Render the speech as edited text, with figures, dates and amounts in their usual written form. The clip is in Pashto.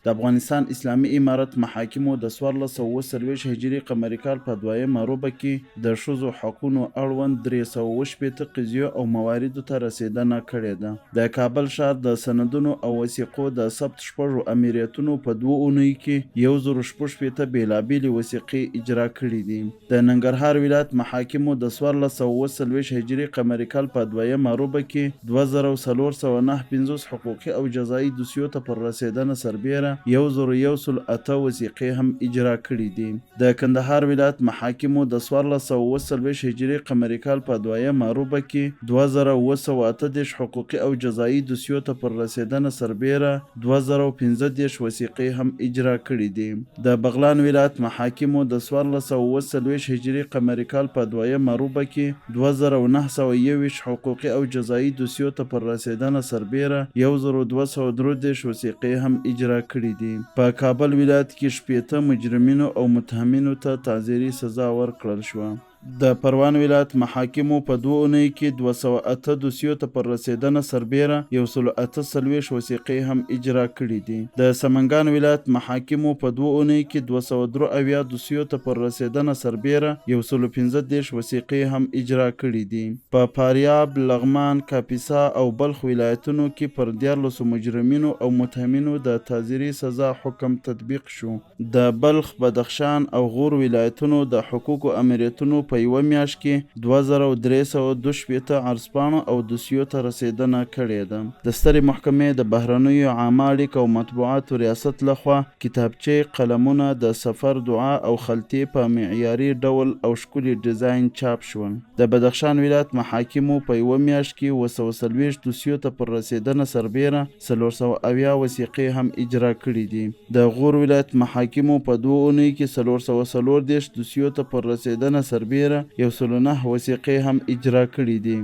د افغانستان اسلامي امارت محاکمو د 1440 هجري قمري کال په دویمه روبه کې د ښځو حقونو اړوند 318 قضیو او مواردو ته رسیدنه کړې ده. د کابل ښار د سندونو او وثیقو د ثبت شپږو امریتونو په 2 اونیو کې 1016 بېلابېلې وثیقې اجرا کړي دي. د ننګرهار ولایت محاکمو د 1440 هجري قمري کال په دویمه روبه کې 2459 حقوقي او جزایي دوسیو ته پر رسیدنه سربیره 1018 وثیقې هم اجرا کړي دي. د کندهار ولایت محاکمو د 1440 هجري قمري کال په دویمه روبه کې 2718 حقوقي او جزایي دوسیو ته پر رسیدنه سربیره 2015 وثیقې هم اجرا کړي دي. د بغلان ولایت محاکمو د 1440 هجري قمري کال په دویمه روبه کې 2921 حقوقي او جزایي دوسیو ته پر رسیدنه سربیره 1213 وثیقې هم اجرا کړي دي. په کابل ولایت کې 80 مجرمینو او متهمینو ته تعزیري سزا ورکړل شوه. د پروان ولایت محاکمو په 2 اونیو کې 208 دوسیو ته پر رسیدنه سربیره 148 وثیقې هم اجرا کړي دي. د سمنګان ولایت محاکمو په 2 اونیو کې 273 دوسیو ته پر رسیدنه سربیره 115 وثیقې هم اجرا کړي دي. په فاریاب، لغمان، کاپیسا او بلخ ولایتونو کې پر 14 مجرمینو او متهمینو د تعزیري سزا حکم تطبیق شو. د بلخ، بدخشان او غور ولایتونو د حقوقو امریتونو په یوه میاشت کې 2322 عرضپاڼو او دوسیو ته رسیدنه کړې ده. د سترې محکمې د بهرنیو عامه اړیکو او مطبوعاتو ریاست لخوا کتابچې، قلمونه، د سفر دعا او خلطې په معیاري ډول او ښکلي ډیزاین چاپ شول. د بدخشان ولایت محاکمو په یوه میاشت کې 240 دوسیو ته پر رسیدنه سربیره 470 وثیقې هم اجرا کړي دي. د غور ولایت محاکمو په 2 اونیو کې 440 دوسیو ته پر رسیدنه سربیره 109 وثیقې هم اجرا کړي دي.